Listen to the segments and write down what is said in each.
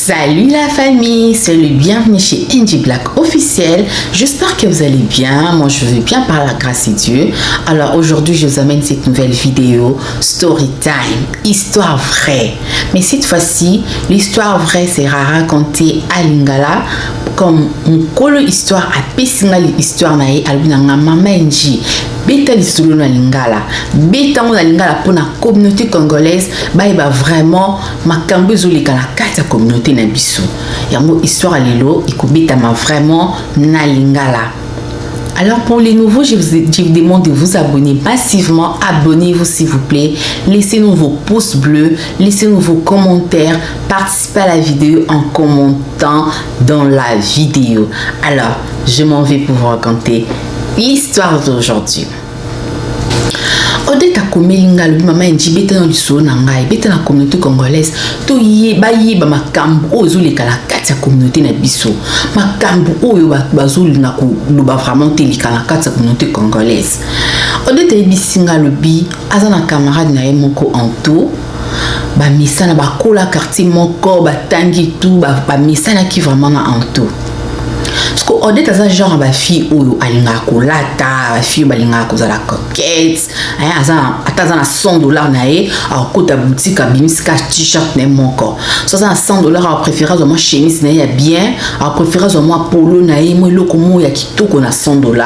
Salut la famille, c'est le bienvenue chez NG Black officiel. J'espère que vous allez bien. Moi je vais bien par la grâce de Dieu. Alors aujourd'hui je vous amène cette nouvelle vidéo Story Time, histoire vraie. Mais cette fois-ci l'histoire vraie sera racontée à Lingala comme une colo histoire à Pessinga l'histoire nae albinanga mama NG. Beta lisolo na Lingala, beta na Lingala pour la communauté congolaise, ba vraiment makambo ezoleka na kati ya communauté na biso. Yango histoire lelo ikobeta ma vraiment na Lingala. Alors pour les nouveaux, je vous demande de vous abonner massivement. Abonnez-vous s'il vous plaît. Laissez-nous vos pouces bleus. Laissez-nous vos commentaires. Participez à la vidéo en commentant dans la vidéo. Alors, je m'en vais pour vous raconter l'histoire d'aujourd'hui. Odeta komelinga le mama NG beta na lisolo na ngai beta na communauté congolaise to yeba makambo ozo leka la kati ya communauté na biso makambo oyo bazolinga ko loba vraiment telika na kati ya communauté congolaise. Odeta ebisinga lobi aza na camarade na ye moko Anto ba misana ba kola quartier moko batangi tout ba misana ki vraiment na Anto. Parce que Odette a genre ba fille ou alinga kolata, ba fille balinga kozala coquette, ataza na $100 nae, a kota boutique a bimiska t-shirt ne moko. So ça na $100 a préféré moi chemise nae ya bien, a préféré moi polo nae, moi loko mo ya kitoko na $100.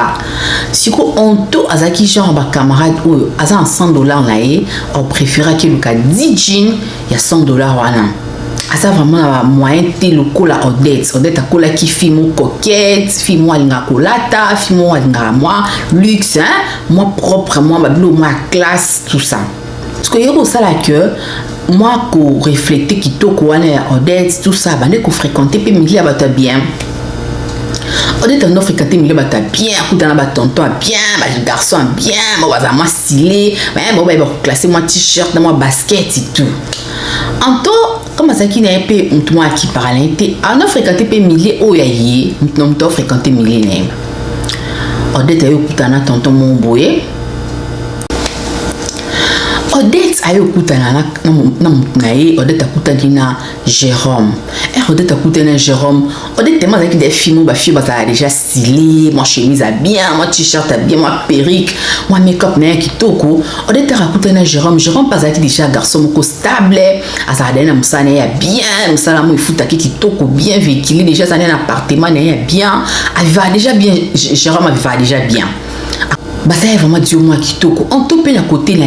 Siko Anto azaki genre ba camarade ou aza na $100 nae, a préféré que luka 10 jeans ya $100 wana. Ça vraiment la moyen de le cola Odette a cola qui fait mon coquette fait moi linga colata fait moi linga moi luxe hein moi propre moi bablo moi classe tout ça parce que yoko ça là que moi ko refléter qui to ko wana Odette tout ça bande ko fréquenter pe milieu bata bien Odette on fréquenter milieu bata bien kutana ba tonton bien ba garçon bien moi ba moi stylé mais bon ba classer moi t-shirt moi basket et tout Anto comme ça qui n'est pas moi qui parle on a fréquenté pe milliers o yaye on a fréquenté milliers Odette ayo kutana tonton mon boye Odette ayo kutana na Odette akutana Jérôme Odette akutana Jérôme Odette tellement avec des filles ba fille ba déjà stylé moi chemise à bien moi t-shirt à bien moi perruque moi make-up na kitoko Odette akutana Jérôme pas avec déjà garçon moko stable azada na musana ya bien musala mo ifuta kitoko bien véhiculé déjà ça un appartement na ya bien va déjà bien Jérôme va déjà bien bah ça vraiment Dieu moi kitoko on topé à côté là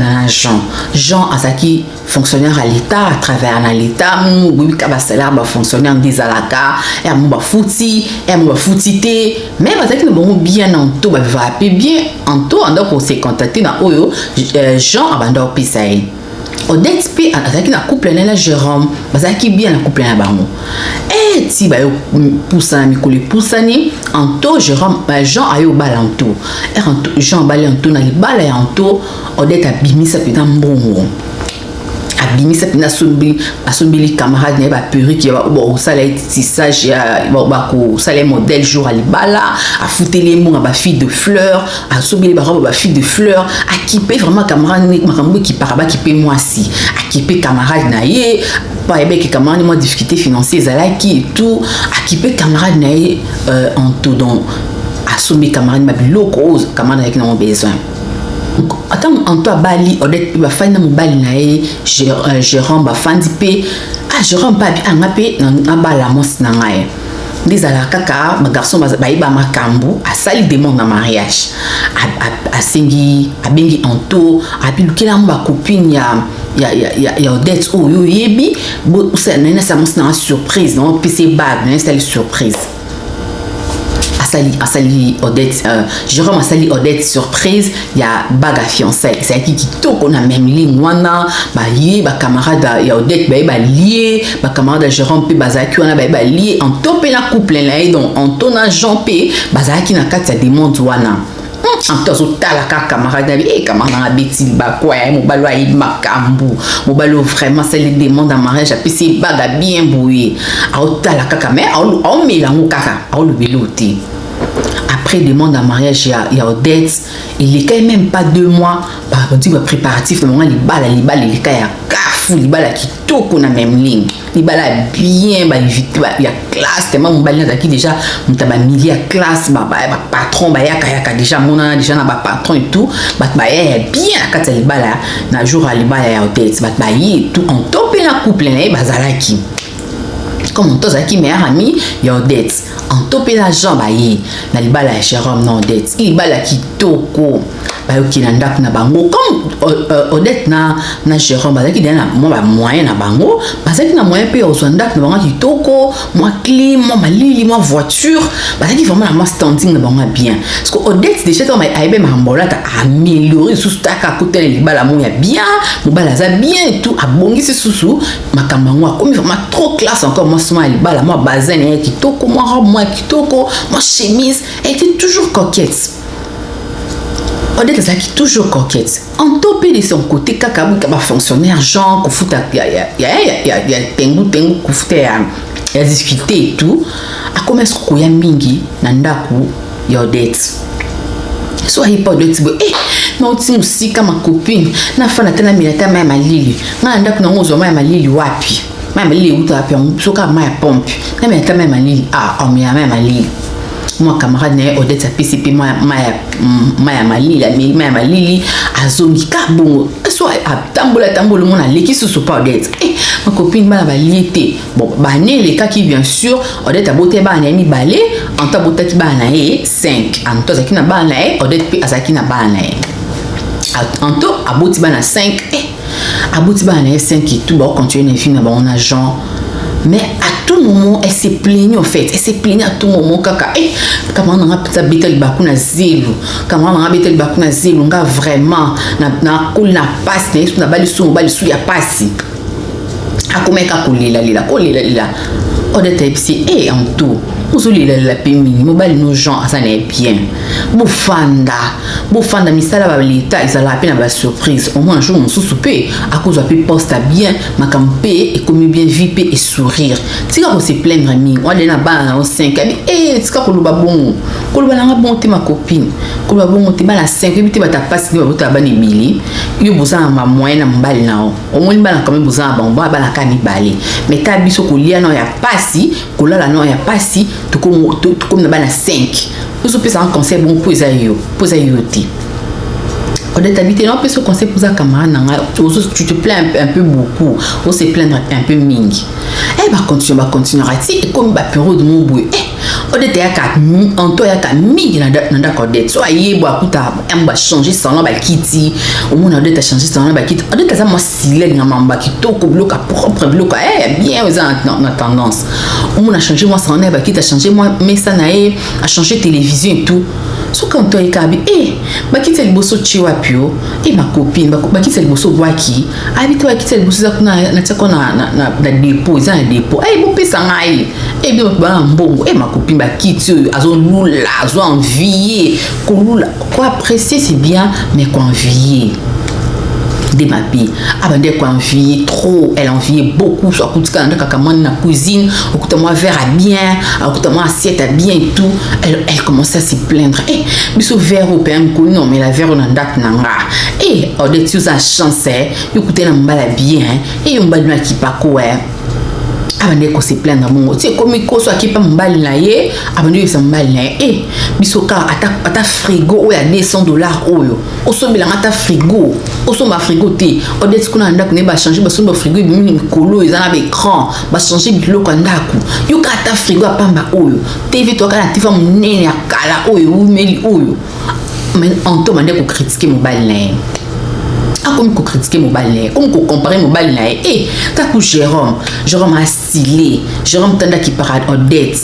na Jean azaki fonctionnaire à l'état à travers l'état oui ka salaire ba fonctionnaire des alaka et mon ba fouti même azaki bon bien Anto ba va bien Anto ando ko se contacter na oyo Jean abanda opisaye Odette pe azaki na couple na Jérôme bazaki bien na couple na bango ti ba yo poussa mikole poussani Anto Jérôme Jean ayo balanto Jean balanto na libala ya Anto Odette abimisa pe na mbongo abimisa pe na sombili camarade na ba perruque ya bo sala tissage ya ba ko sala modèle jour à libala a fouteli mo ba fille de fleurs a sombili ba robe ba fille de fleurs a kipe vraiment camarade makambo ki paraba kipe moi si a kipe camarade na ye pas ebe que camarade moi difficulté financière zalaki et tout a kipe camarade na ye Anto donc a sombili camarade ma biloko camarade avec non besoin. Attends Anto Bali Odette ba fana mobali na ye Jérôme ba fandi pe Jérôme pas bien ngapé na bala mos na ngai des ala kaka ma garçon ba iba makambu a sali demande na mariage a sengi a bengi Anto a pilukela ba copine ya Odette o yo yebi bo ça na ça mos na surprise non PC bag na c'est surprise Asali Odette Jérôme Asali Odette surprise il y a bague à fiançailles c'est qui tout qu'on a même ligne wana ba yé ba camarade ya Odette ba lié ba camarade Jérôme pe bazaki wana ba lié en topé la couple là donc en tona Jean pe bazaki na kati ya demande wana en tout cas la camarade et camarade na beti ba quoi mo balo ay makambu mo balo vraiment c'est les demandes en mariage a PC bague bien bouillé a otala kaka mais on met la mo kaka a le beloté Après demande en mariage, il y a Odette. Il est quand même pas 2 mois. On dit préparatif. Le moment il est quand il y a qui toko na même ligne. Il y a bien, il y a classe. Tellement mon balin qui déjà, on t'a mis à classe, patron, il y a déjà mon déjà na patron et tout. Il y a bien quand il y a na jour il y a Odette. Il y a tout en top et la couple là, bazalaki. Comme on t'a qui meilleur ami, il y a Odette. En top et la jambe, il y a la Jérôme non Odette. Il y a qui toko. Ok nanda na bango comme Odette na Jérôme bazaki na moi moyen na bango bazaki na moyen pe ozanda na bango kitoko moi clim moi malili moi voiture bazaki vraiment na moi standing na bango bien parce que Odette déjà comme aibe mambola ta améliorer sous ta ka côté les bala mo ya bien mo bala za bien et tout abongi ce sous makamba moi comme vraiment trop classe encore moi suma les bala moi bazin kitoko moi robe moi kitoko moi chemise elle était toujours coquette. Odette est toujours coquette. En topé de son côté, Kakabou qui va fonctionnaire, genre, il y a tengu, il y a discuté et tout. A comment est-ce qu'il y a mingi, nandaku, il y a Odette. Soit il pas Odette, mais aussi comme ma copine, n'a pas la militaire, même à Lili. Nandaku, non, on même à Lili, wapi. Même à Lili, où tu as pu, on s'occupe de ma pompe. Même à Lili, on met même à Lili. Moi camarade né Odette a PCP moi malili azongi kabongo soit tambola mon aleki sous pas Odette ma copine m'a valité bon bané les cas qui bien sûr Odette a boté bana mi balé en ta boté ki bana 5 en to zakina bana Odette pe azakina bana en to aboti bana 5 aboti bana 5 et tout ba continuer les films on agent. Mais à tout moment, elle s'est plaignée en fait. Elle s'est plaignée à tout moment. Comment on a peut-être bêté le bakuna zélo. Comment on a bêté le bakuna zélo. On a vraiment. Na cool na passe. Na bali sou ya passe. A comment la. Odette est en tout. Vous avez la pémini, mobile nos gens, ça n'est bien. Bofanda, misala ba l'état, ils ont la peine à la surprise. Au moins un jour on se souper, à cause de la poste à bien, ma campé et comme bien vipé et sourire. Si on se plaindre ami, on est là-bas en 5, c'est quoi qu'on bon, qu'on va la bonté ma copine, qu'on va bon te la 5, et puis tu vas ta passe, tu vas ta bani bili, il y a besoin ma moyenne à m'bal now. Au moins il quand même besoin bon, ba la cannibale. Mais ta biso qu'on lia non y a pas si, qu'on là non y a pas si. Tout comme na bana 5 vous pouvez un conseil bon pour yote Odette habité non peut ce conseil pour sa camarade tu te plains un peu beaucoup on se plaindre un peu mingi va continuer et comme ba période de mon boy Odette ya ka en toi ya ka mingi na d'accord Odette so aye bo akuta va changer son nom ba kiti au moins Odette a changé son nom ba kiti Odette ça moi silène na mamba kitoko bloka propre bloka bien na tendance au moins a changé moi son nom ba kiti a changé moi mais ça na a changé télévision et tout so quand toi ekabi ba kiti le bosso chiwa pio ma copine ba kiti le bosso boaki habite ba kiti le bosso na tsako na dépôt za dépôt bo pesa ngai bien ba mbongo ma copine ba kiti azo lula azo envier kolula quoi apprécier c'est bien mais quoi envier de ma vie abandé quoi envier trop elle enviait beaucoup soit coup de kakamani na cuisine écoute moi verre à bien écoute moi assiette à bien et tout elle commençait à se plaindre biso verre au pain non mais la verre on ndak nanga Odette tu as chance écoutez na mbala bien on balina qui pas quoi abandé ko se plaindre mon tu comme ko soit qui pas mbali na ye abandé se mbali na biso ka ata frigo ya $200 oyo osomela ata frigo osomba frigo te Odette kuna ndako ne ba changer ba somba frigo bi kolo ezana ba écran ba changer biloko ndako yo ka ata frigo apamba oyo TV to kana tifa munene akala oyo umeli oyo mais en tout monde ko critiquer mobile na comme qu'on critiquer mon balai, comme qu'on comparer mon balai. T'as coup Jérôme a stylé, Jérôme tanda qui parade Odette,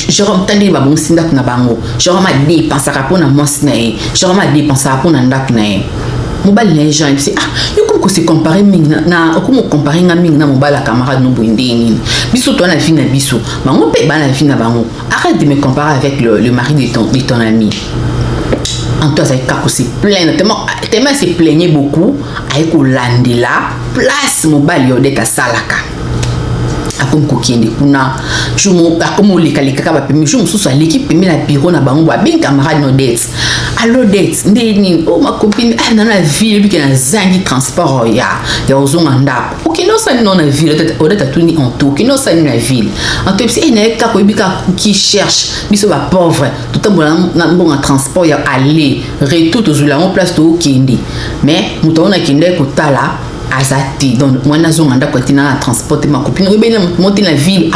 Jérôme tanda va bon sindak na bango, Jérôme a dépensé rapport na mos nae, Jérôme a dépensé rapport na ndak nae. Mon balai gens ils disent yo comme qu'on se comparer ming na comme comparer nga ming na mon balai camarade no boindeni. Biso toi na vie na biso, mais on peut ba na vie na bango. Arrête de me comparer avec le mari de ton ami. En toi ça kako se plaindre tellement se plaignait beaucoup avec Landela place mobile Odette salaka akomi kokende kuna jour akomi oleka kaka bapemi jour mosusu aleki pemi na bureau na bango abengi camarade no date allo date nde nini ma copine na ville ebi ke nazangi transport ya ozonga ndako okende osali no na ville odete atuni anto okende osali na ville anto epesi naye kaka oyebi kaka qui cherche biso bapauvre totambola na mbongo transport ya aller retour tozwila yango place tookende mais moto aona akende kotala azati donc moi nazonga ndako atina na transport ma copine oyebena monter na ville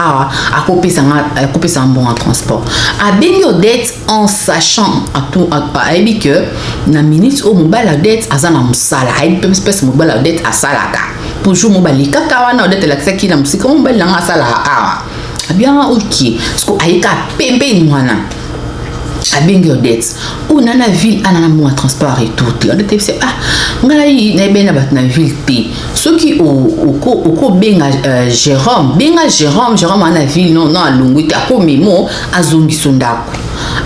akopesa bon en transport abengi Odette en sachant ayebi que na minute au mobile Odette azana musala ayebi espèce mobile Odette asalaka pour jour mobile kaka wana Odette lakisaki na musika mobile nanga asala bien ok parce que ayeka pembe mwana abengi Odette ou na ville anana mo transport et tout Odette c'est ngai na bena bat na ville te soki oko benga Jérôme na ville non alungu te akomemo azongiso ndako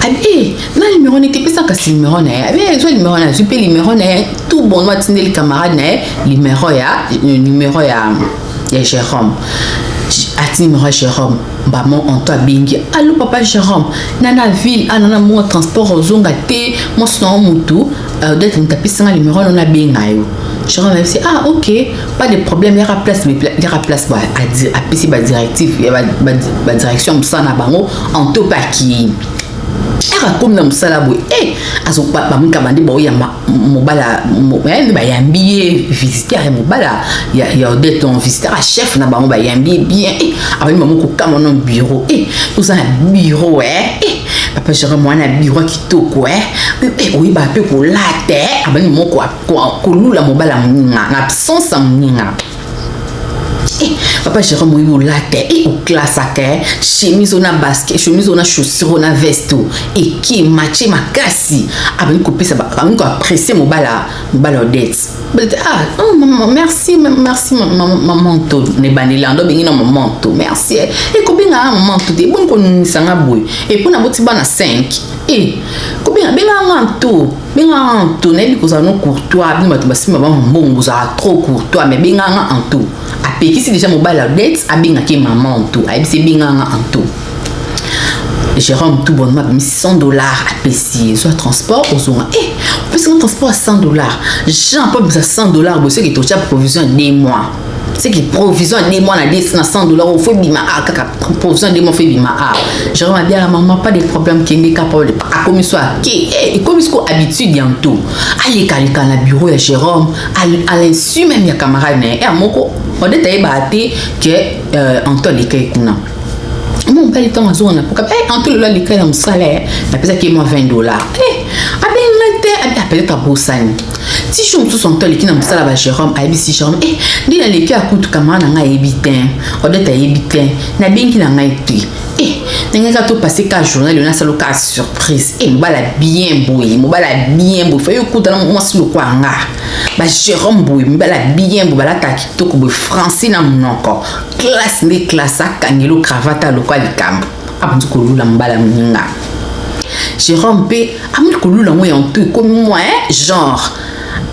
na numéro n'était pas ça que c'est numéro na avec soit numéro na super numéro na tout bon moi tindeli camarade na numéro ya Jérôme ati numéro Jérôme maman on toi bingi allô papa Jérôme nana ville anana mo transport ozonga te mo son mutu d'être une tapis numéro on a benga yo Jérôme a dit ok pas de problème il y aura place à PC directive ba direction ça na bango en to pas qui era comme na musala boy azo ba muka bandi bo ya mobala ba yambi visiter mobala ya Odette on visiteur chef na bango ba yambi bien avec maman ko kama no bureau usa na bureau papa Jérôme wana bureau kitoko oui ba pe ko late abani moko ko lula mobala mninga na absence mninga papa Jérôme oui late au classe chemise on a basket chemise on a chaussures on a veste et qui matché makasi abani ko pesa abani ko apprécier mobala Odette maman merci maman to ne banila ndo bengi na maman to merci et ko benga maman to de bon ko nisanga boy et pour na boti bana 5 ko benga benga to ne bi ko za no courtois bi matu basima ba mbongo za trop courtois mais benga en tout apeki si déjà mobile Odette abenga ki maman to ayebisi benga en tout Jérôme tout bonnement $100 à payer soit transport aux on peut se transport à $100 Jean pas besoin $100 pour ceux qui touchent provision des mois c'est qui provision des mois na 10 na $100 au faut bima kaka provision des mois fait bima Jérôme a dit à maman pas de problème qui est capable à comme soit qui et comme ce qu'on habitude bientôt aller calika na bureau ya Jérôme à l'insu même ya camarade et à moko on détaille baté que Antoine likay kuna mon père est en zone pour en tout le likay na salaire na pesa qui moi $20 peut-être à Bosani si je me suis senti qui n'a pas la Jérôme ABC Jérôme dit la leki à coup kama na nga ebitin Odette a ebitin na benki na nga epi n'enga to passer 4 journée le na salo ka surprise mbala bien boy fa yo kuta na moi si le kwa nga ba Jérôme boy mbala bien boy bala ta kitoko boy français na monoko classe ni classe akangelo cravate lo kwa likambo abunzu ko lula mbala mninga Jérôme P amul ko lula mo en tout comme moi genre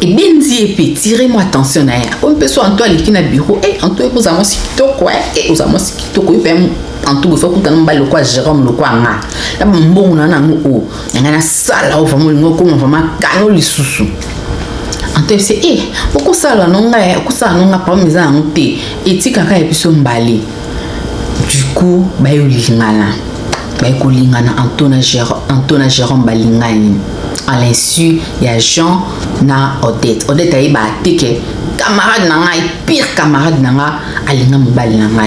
et bien dit et tirez-moi attention na ya on peut soit Antoine qui na bureau Antoine pour ça moi si kitoko aux amos si kitoko il fait en tout faut que t'en le quoi Jérôme le quoi nga la bon na ngo nga na sala au vraiment ngo comme vraiment kano lisusu Antoine c'est pourquoi ça là non nga pas mes anté et ti kaka et puis son balé du coup ba yo lingana Antoine Jérôme balingani à l'insu il y a Jean na Odette a eu batté que camarade nanga pire camarade nanga alinga mobile nanga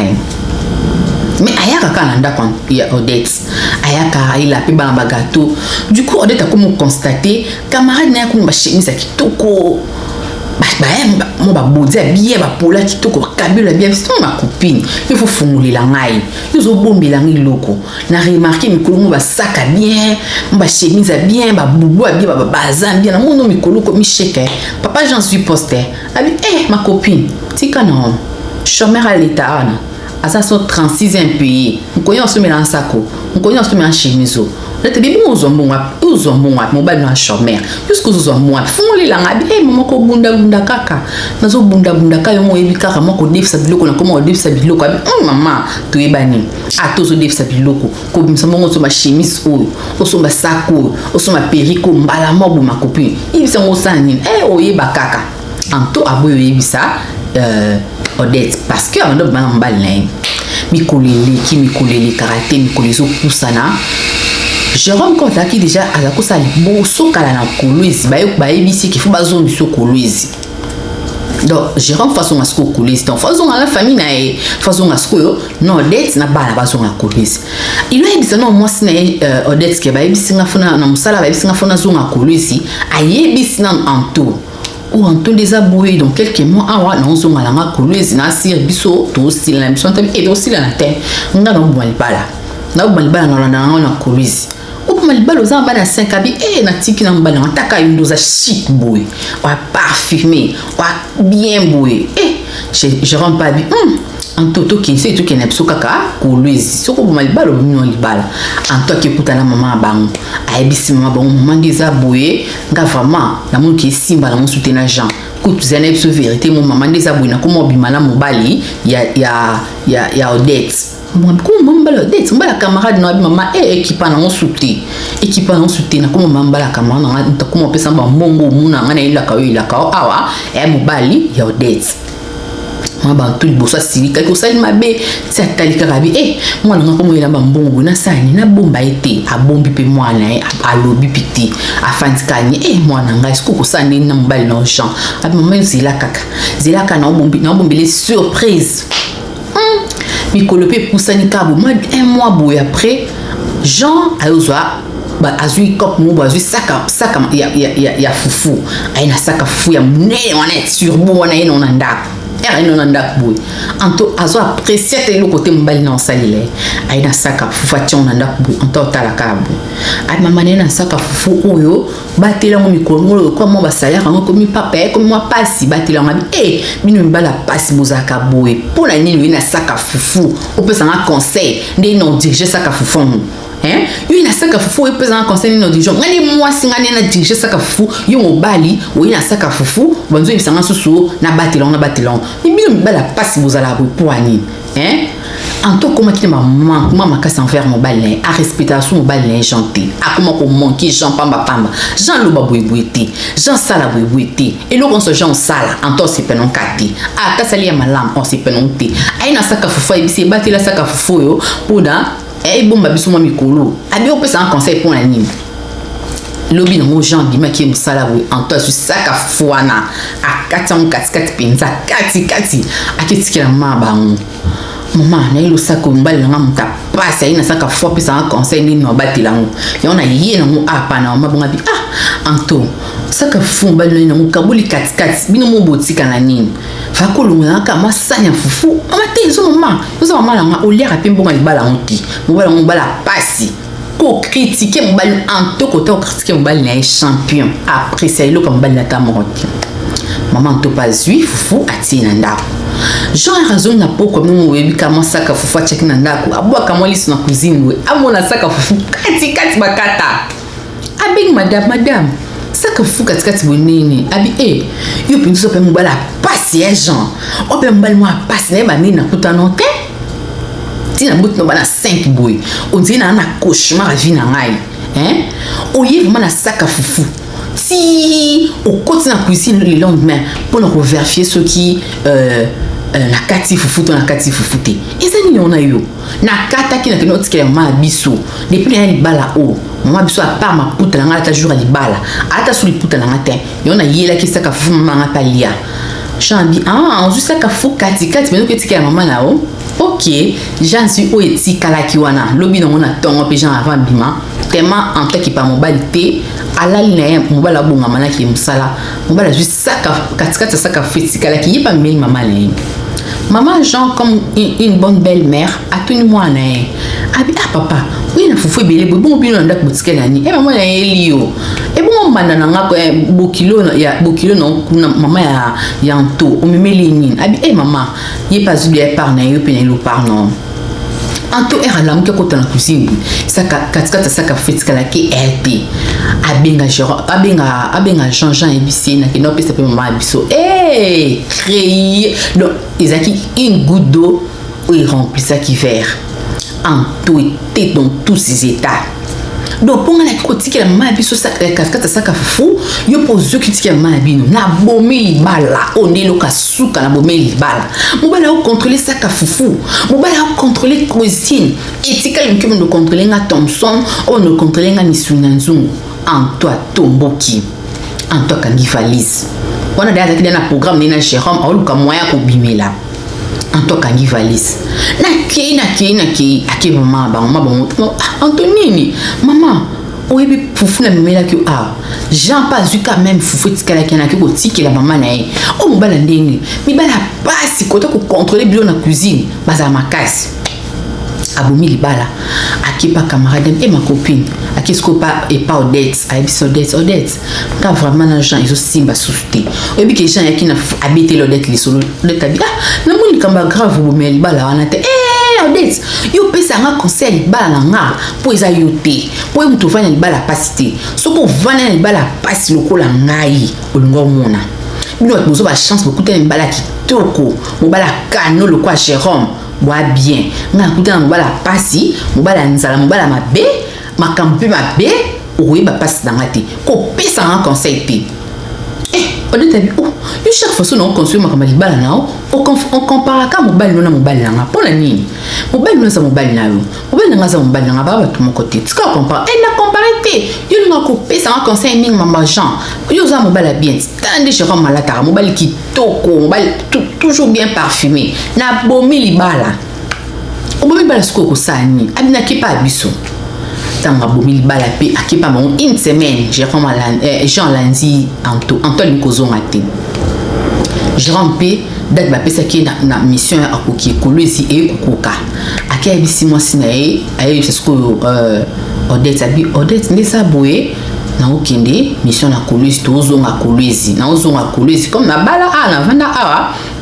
mais ayaka kana ndako ya Odette ayaka il a pu ba gâteau du coup Odette a comme constaté camarade na ko ba chemise kitoko moi ba bodi bien ba pola kitoko kabila bien c'est ma copine il faut funguler la ngai ils ont bombé la ngai loko na remarqué mikolo mo ba saka bien ba chemise bien ba boubou bien ba bazan bien mon nom mikolo ko mi cheke papa j'en suis posté abi ma copine tika non chômeur à l'état à ça sont 36 ans payé on connaît on se met en sako on connaît on se met en chemise là te bibi uzombo mobali na chômeur jusqu'aux uzombo fungoli la ngabi maman ko bunda kaka nazo bunda ka yo mo yebi kaka moko defisa biloko na koma defisa biloko abi maman to yebani atozo defisa biloko ko bimsa mongo so ma chemise oyo osomba sako osomba periko mbala mobu ma copine ibisa ngo sani oyeba kaka anto aboyo yebisa Odette parce que avant de m'emballer mikoleli karaté mikolezo kusana Jérôme Kota qui déjà à la kosa boso kala na kolwezi bayebisi qu'il faut bazombi so kolwezi donc Jérôme façon à ce ko kolwezi donc façon à la famille na façon à ce ko non Odette na bana bazonga kolwezi il a dit non moi c'est Odette qui bayebisi nga fona na musala bayebisi nga fona zonga kolwezi ayebisi na anto ou en tout des aboués donc quelques mois awa non zonga langa kolwezi na sir biso to style na biso tam et aussi la terre nga no bala na kolwezi ou malibalo za bana 5 abi na tiki na mbala taka yundoza chic boy wa parfumé wa bien boy je rends pas bien en toto qui c'est tout qui n'est pas kaka kolwezi soko malibalo mino libala en toi qui écoute la maman bango ayebisi maman bango maman des aboués nga vraiment la monde qui simba la mon soutenir Jean écoute vous avez vérité mon maman des aboués na comment bimala mobali ya Odette moi comment mbala Odette mbala camarade na maman équipa na on soutien na comment mbala camarade na comment pesa mbongo muna ngana ila ka awa mobali ya Odette maba tout boso silika ko sali mabe ti atalika rabi mwana nga ko moyela mbongo na sani na bomba ete abombi pe mwana alobi piti afantikanye mwana nga isiko ko sani na mbali na Jean abi mama zela kaka na bombi les surprises mikolo pe pusani kabo un mois boy après Jean ayozwa azui kop mo azui saka ya fufu aina saka fufu ya mne wana turbo wana ina ndako non nanda boy anto azo apprécier te le côté mbali na salile aina saka fufu tion nanda boy anto tala kabo ai mama na saka fufu oyo batela mo mikolo ko mo basaya rango ko mi papa ko mo pasi batela ngabi bino mbala pasi bozaka boy pour la nini na saka fufu o peut ça conseil ndé non diriger saka fufu yo na saka fufu e pesa conseil no dijon ngani moi singane na dirige saka fufu yo mobali o na saka fufu bonzo ibisanga susu na batelon ibino mbala pasi bozala pour ani en tout comment qui maman ka sans faire mobile a respectation mobile gentil a comment ko manquer Jean pamba Jean lo babouete Jean sala babouete et lo konso Jean sala en tout c'est penon kati a ka sali ya malam on c'est penon te ai na saka fufu ibisi batela saka fufu yo poda bomba biso mo mikolo abi o pesa un conseil pour la nini lobi no Jean bima ki musala we en toi sur saka fuana a kati penza kati akitikela maba maman na ilo saka mbali na muta pasi ina saka fo pesa un conseil ni no batilango yona yena mu apa na mabonga bi anto saka fu mbali na mu kabuli kati bino mo botika na nini fa kolunga kama sanya fufu mama te zo mama la nga olia rapimbo nga libala onti mbala pasi ko critiquer mbali anto ko to critiquer mbali na champion après c'est lo comme mbali na tamoroti maman to pas juif fufu atina ndako Jean raison na poko mimo webi kama saka fufu acheki na ndako abwa kama liso na cuisine we amona saka fufu kati bakata abing madame saka fufu kati bonini abi yo pinso pe mbala pasi Jean o pe mbali mo pasi na ba nini na kutano te tina but no bana 5 boy on dit na cauchemar vie na ngai oye vraiment na saka fufu si au côté na cuisine le lendemain pour nous vérifier ce qui na kati fufu to na kati fufu te ezani on a yo na kata ki na kino tikela ma biso depuis na libala o mama biso a part ma puta na ta jour libala ata sur puta na te yo na yela ki saka fufu mama palia chambi on juste saka fufu kati mais que tikela mama na o ok j'en suis o eti kala ki wana lobi na mona tongo pe Jean avant bima tellement en tant que pas mobilité ala ligne mobala bonga mana ki musala mobala juste saka kati saka fufu kala ki yepa meli mama le maman Jean comme une bonne belle-mère a tenu moi na abi papa oui na fufu belé bon bino ndak boutique na ni maman na elio bon mbanda na ngako bokilo na kuna mama ya nto o memeli ni abi maman ye pas bien par na yo pe na lo par non anto era la mke kota na cuisine saka katikata saka fetika la ke RP abenga Jean ebisi na kino pesa pe mama biso créer donc ezaki une goutte d'eau où il remplissait qui verre anto était dans tous ses états. Donc pour la critique la maman biso saka katikata saka fufu yo pozo critique la maman bino na bomi bala onelo kasuka na bomi bala mobala o contrôler saka fufu mobala o contrôler cuisine etika limke mo contrôler nga Thompson o no contrôler nga Misuna Nzungu en toi tomboki en toi kangi valise wana dada ki na programme na Jérôme a luka moya ko bimela en toi kangi valise na ki ake maman Antonini maman oyebi fufu na mimela ki Jean pas vu quand même fufu tikala ki na ki ko tikela maman na ye o mobala ndenge mibala pasi kota ko contrôler bio na cuisine baza makasi abomi libala akipa camarade et ma copine akisko pas et pas Odette Odette quand vraiment les gens ils ont simba souté oyebi que gens yaki na habiter l'Odette les solo Odette abi na moni kamba grave bomi libala wana te Odette yo pesa nga conseil libala na nga po eza yo te po mutu vanya libala pasi te soko vanya libala pasi lokola ngai olingo mona bino bozo ba chance beaucoup te libala kitoko mobala kano lokwa Jérôme boa bien nga kuta mobala pasi mobala nzala mobala mabe makampi mabe ouyeba pasi na ngati ko pesa nga conseil te Odette abi yo chaque fois on construit makamba libala nao on compare ka mobali na mobali nga pona nini mobali na sa mobali na yo mobali nga za mobali nga ba bato moko te tika compare na compare te yo nga ko pesa nga conseil mingi mama Jean yo za mobali bien tande Jérôme malata mobali kitoko mobali toujours bien parfumé na bomi libala obomi bala siko ko sani abina ki pa biso tanga bomi libala pe akipa mon une semaine Jérôme Jean Landi Antoine Kozonga te Jérôme pe date ba pesa ki na mission ya akoki kolwezi e kukuka akia bisi mo sinae ayo siko Odette abi Odette ndesa boye na okende mission na kolwezi tozonga kolwezi na ozonga kolwezi comme na bala na vanda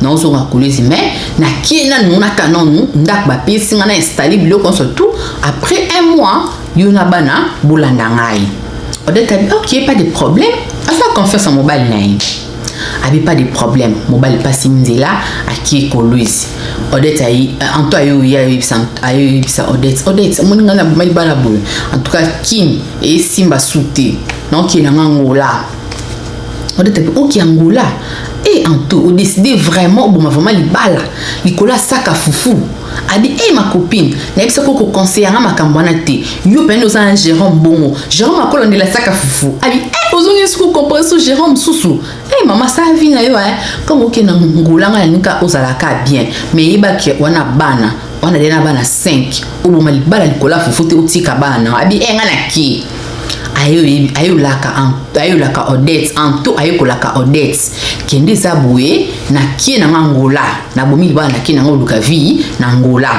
na ozonga kolwezi mais na kiena nuna kanon ndak ba pesi ngana installer biloko surtout après un mois yona bana bolanda ngai Odette abi OK pas de problème asa confiance en mobile naï avait pas de problème mobile pas simzela aki kolwezi Odette ayi anto ayo ya bisa Odette moni ngana mobile bala boy en tout cas kin et simba souté donc il a Angola Odette abi OK Angola et anto on décidé vraiment vraiment libala likola saka fufu abi ma copine na bisa ko conseiller nga makambwana te yo pendo za Jérôme bongo Jérôme akolo ndela saka fufu abi ozongi siko comprendre Jérôme susu maman ça vient na yo comme OK na ngulanga nika ozalaka bien mais yeba ki wana bana wana dena bana 5 oboma libala likola fufu te utika bana abi nga na ki ayo laka Odette anto ayo kolaka Odette kende zaboué na ki na Angola na bomi libala na ki na ngoluka vie na Angola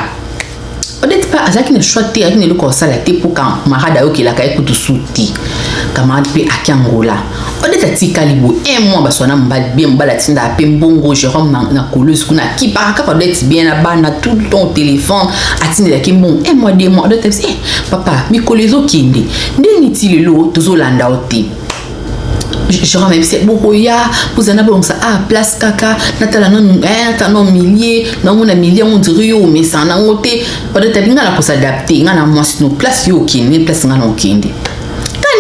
Odette pas azaki ne choite aki ne loko sala te pour ka marada yo kelaka ekutu suti camarade pe aki Angola Odette atika libo un mois basona mbali bien mbala tinda pe mbongo Jérôme na kolose kuna ki paraka Odette bien na bana tout ton téléphone atinda ki bon un mois 2 mois Odette papa mi kolezo kende ndeni ti lelo tozolanda ote Jérôme même c'est beaucoup ya vous en avez ça place kaka natala non millier na mona millier on dirait yo mais ça na ngote Odette binga la ko s'adapter ngana moi no place yo kende place ngana okende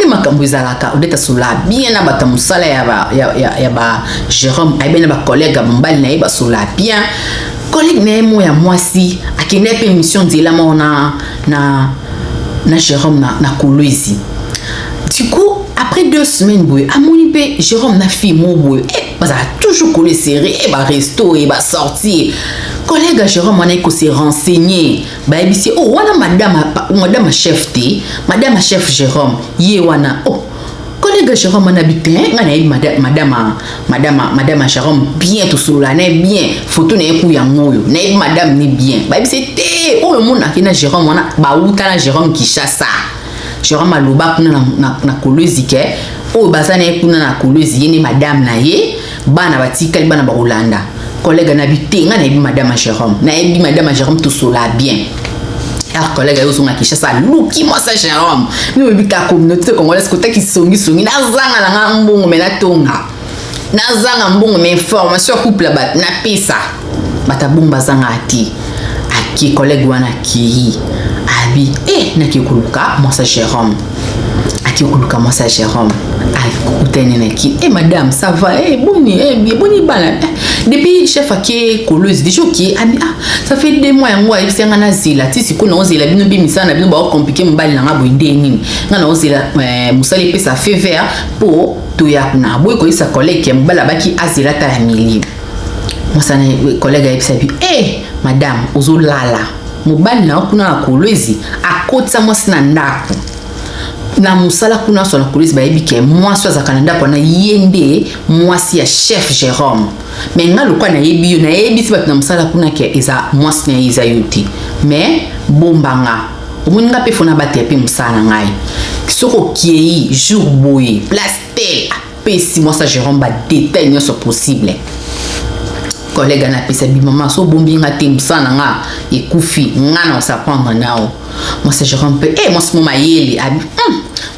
ni makambo ezalaka Odette sola bien na bata musala ya ba Jérôme ay ben ba collègue mbali na ye ba sola bien collègue na mo ya mwasi akende pe mission dila mona na Jérôme na kolwezi du coup après 2 semaines boy amoni pe Jérôme na fille mo boy baza toujours collé serré et ba resto et ba sortir collègue Jérôme on a ko se renseigner ba ebisi wana madame chef te madame chef Jérôme ye wana collègue Jérôme on habite ngana madame Jérôme bien tout solo là bien photo na ku ya moyo na madame ni bien ba ebisi te mona kina Jérôme wana ba uta na Jérôme Kishasa Jérôme aloba kuna na kolwezi ke bazana kuna na kolwezi yene madame na ye bana batikali bana ba Holanda collègue na bitenga na madame Jérôme na madame Jérôme tout sola bien Alors collègue ayo zonga Kinshasa luki moi ça Jérôme ni obika communauté congolaise kota ki songi na zanga na mbongo mena tonga na zanga mbongo mais information couple bat na pesa bata bomba zanga ati aki collègue wana ki abi na ki kuluka moi ça Jérôme aki kuluka moi ça Jérôme madame ça va boni bana depuis chef aki colosse déjà qui ça fait 2 mois yango c'est ngana zila tisi ko na zila bino bimisa na bino ba compliquer mbali na ngabo ndeni ngana zila musali pe ça fait vert pour to ya na boy ko isa collègue mbala baki azila ta mili moi ça collègue a sabi madame ozolala mobali na kuna colosse akotsa moi sina ndako na musala kuna so na police ba yebike mwasi azakananda kwa na yende mwasi ya chef Jérôme mais ngalo kwa na yebi yo na yebi si bat na musala kuna ke eza mwasi na iza yuti mais bombanga omuninga pe fona bate pe musala ngai soko kiei jour boy plaster apesi mwasi Jérôme ba détail nyoso possible collègue na pesa bi maman so bombi nga te musala nga ekufi ngana sa prendre nao moi c'est Jérôme pe moi c'est mon mayeli abi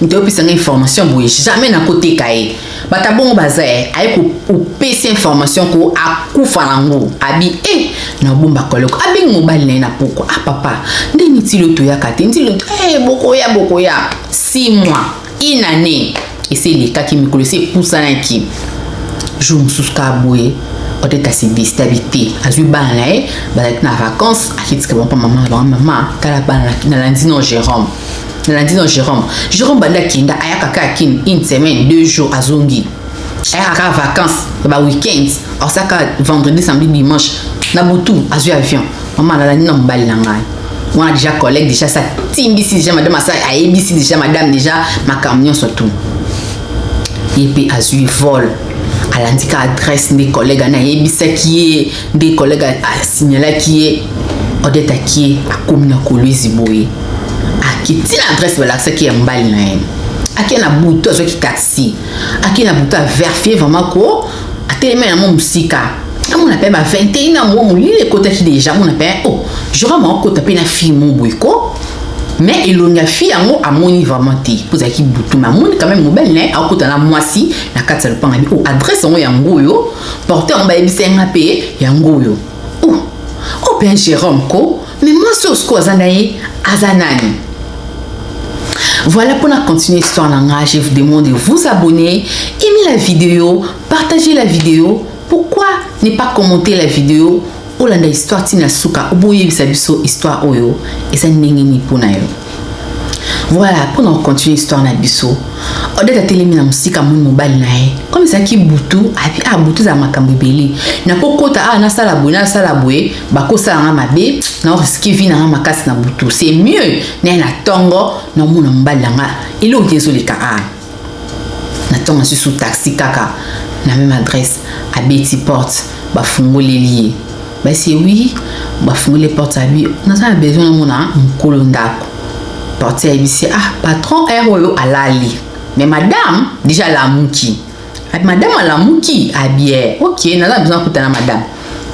nto pesa nga information boye jamais na côté kae bata bongo bazae ay ko pesa information ko akufa nango abi na bomba koloko abi mobile na pourquoi papa ndeni tilo to ya kate ndilo boko ya 6 mois une année et c'est les cas qui me connaissent poussa na ki jour musuka boye peut-être assez déstabilité azui bana na vacances akitika bon maman kala bana na lundi non Jérôme na lundi non Jérôme banda kinda ayaka ka kin une semaine 2 jours azongi ayaka vacances ba weekend osaka vendredi samedi dimanche na butu azui avion maman na lundi non mbali na ngai moi déjà collègue déjà ça timbisi déjà madame ça abc déjà madame déjà ma camion surtout et puis azui vol à l'indiquer adresse des collègues na yebisa qui est des collègues à signaler qui est odeta qui a comme na kolwezi boye a qui tient l'adresse de l'accès qui est mbali na yem a qui na bouton zo qui taxi a qui na bouton vérifier vraiment ko a tellement na mon musika on appelle ma 21 ans mon lui les côtés qui déjà on appelle je vraiment côté pe na fille mon boy ko mais il y a fille à mon niveau monté pour ça qui bouton ma mon quand même mobile né à côté na moisi na kata le pan adresse on yango yo porter on ba ebisa ngapé yango yo bien Jérôme ko mais moi c'est ce qu'on azanani. Voilà, pour continuer l'histoire là, je vous demande de vous abonner, aimer la vidéo, partager la vidéo. Pourquoi ne pas commenter la vidéo? Olanda histoire tina suka oboye bisabiso histoire oyo et ça n'engeni pona yo. Voilà, pour continuer l'histoire na biso. Odeta telemi na musika mon mobile nae. Comme ça qui butu a butu za makambo beli. Na kokota na sala boye bako sala nga mabe na risque vi na makasi na butu. C'est mieux na tongo na mona mobile nga. Ilo désolé ka na tonga sous taxi kaka na même adresse à Betty Porte ba fungole lié. Bah c'est oui, bah fungole les portes à lui. On a besoin de mona mkolo ndako. Porte à ici patron ROO à l'ali. Mais madame déjà la mouki. Madame la mouki habillée. OK, n'a pas besoin de madame.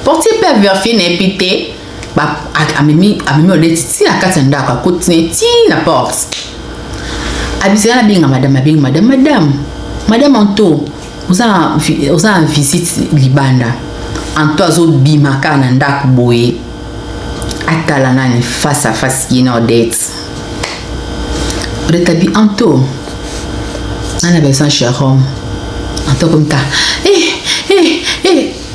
Portier peut vérifier n'épité ba amemi on est ici la carte ndako à côté ti la porte. Habillée na binga madame Anto. Vous avez visite libanda. Anto azo bimaka na ndako boye. Atala nani face à face yino date. Retabi Anto. On a besoin de Jérôme. Anto comme ça.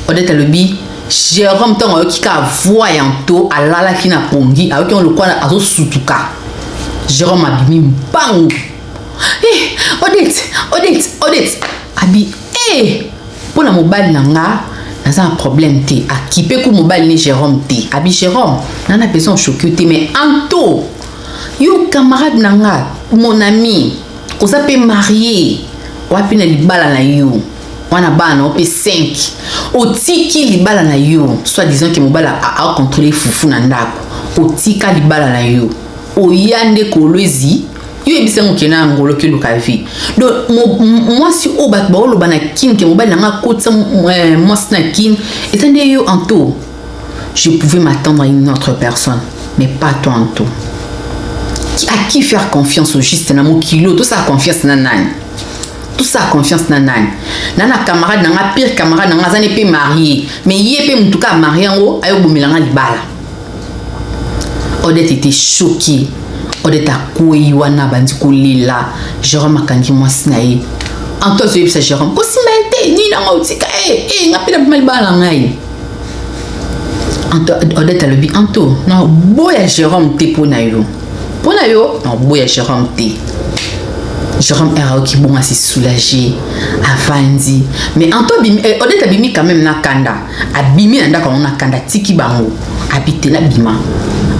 Odeta lobi. Jérôme ton qui ka voyant Anto alala ki na pongi avec on le quoi azo sutuka. Jérôme abimi bang. Odette. Abi pour la mobile nanga na un problème té a kipe ko mobile ni Jérôme té. Abi Jérôme nana besoin de choquer mais Anto yo camarade nanga mon ami on s'appelle marié wapi na libala na yo wana bana op 5 otiki libala na yo soit disant que mobile a contrôler fufu na ndako otika libala na yo oyande kolwezi yo ebisa ngokena ngolo ke lukavi donc moi si o bat ba lo bana kin ke mobile na kotsa moi na kin etande yo Anto je pouvais m'attendre à une autre personne mais pas toi Anto. À qui faire confiance au juste na mon kilo, tout ça confiance na nani. Tout ça confiance na nani. Nana camarade na pire camarade na zane pe marié, mais yé pe mutuka marié ngo ayo bomilanga libala. Odette était choqué. Odette a koyi wana bandi kolila. Jérôme akangi mwasi na ye. Anto so yebisa Jérôme, ko simete ni na ngotika ngapela malibala ngai. Anto Odette a lobi Anto, non boya Jérôme te pona yo. Pona yo, non boya Jérôme te. Jérôme era qui bon assez soulagé, avandi. Mais Anto Odette a bimi quand même na kanda. Abimi na ndaka na kanda tiki bango. Habité la bima.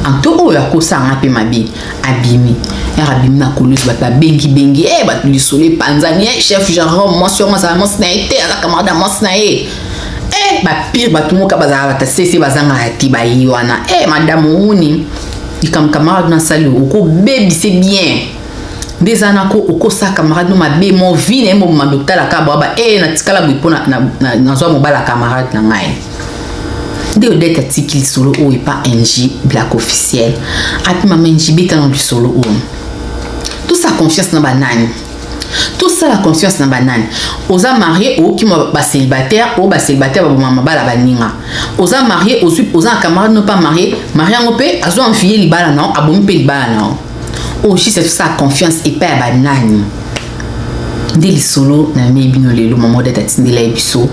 Anto oyo akosa ngape mabi abimi. Era bimi na kolus bata bengi bat lui solé panzani chef Jérôme moi sur moi ça moi snaité ala camarade moi snaé. Ba pire ba tout moka bazala bata cc bazanga ati ba yiwana. Madame Ouni ikam camarade na salu oko baby c'est bien. Des anako oko sa camarade no mabe mon vie mo ma docteur la kababa na tikala bipo na zo mo bala camarade na ngai. De Odette article solo ou et pas NJ black officiel. Api maman NJ beta dans du solo ou. Tout ça confiance dans banane. Tout ça la confiance dans banane. Osa marié ou qui m'a célibataire ou célibataire ba maman bala baninga. Osa marié osa camarade non pas marié, marié en pe azo enfier libala non, abomi pe libala non. Aussi c'est ça confiance et pas banane. De li solo na mebino lelo maman Odette atindela ebiso.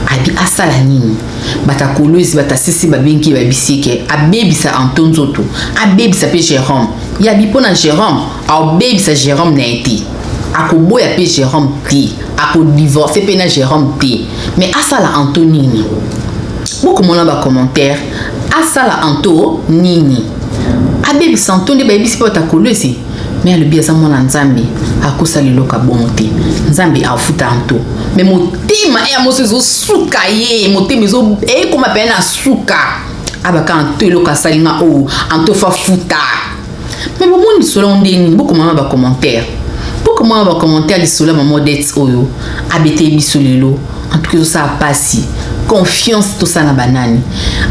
Abi asala nini bata kolozi bata sisi babenki babisike abebisa Antonzoto abebisa pe Jérôme ya bipona Jérôme abebisa Jérôme na été akoboya pe Jérôme ti ako divorcer pe na Jérôme ti mais asala Antonini beaucoup mon ba commentaire asala Anto nini abebisa Antonde babisi bata kolozi mais le biasa mona nzambe akosa liloka bonté nzambe afuta Anto mais motema e amoso zo suka ye motema zo koma pena suka abaka Anto eloka salinga o Anto fa futa mais bon monde selon ndeni beaucoup mama ba commentaire li solo maman Odette oyo abete bisolelo en tout cas ça passe confiance tout ça na banane.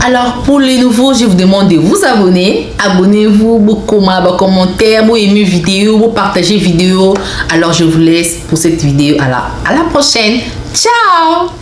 Alors pour les nouveaux, je vous demande de vous abonner. Abonnez-vous, beaucoup de commentaires, vous aimez vidéo, vous partagez vidéo. Alors je vous laisse pour cette vidéo. Alors à la prochaine. Ciao.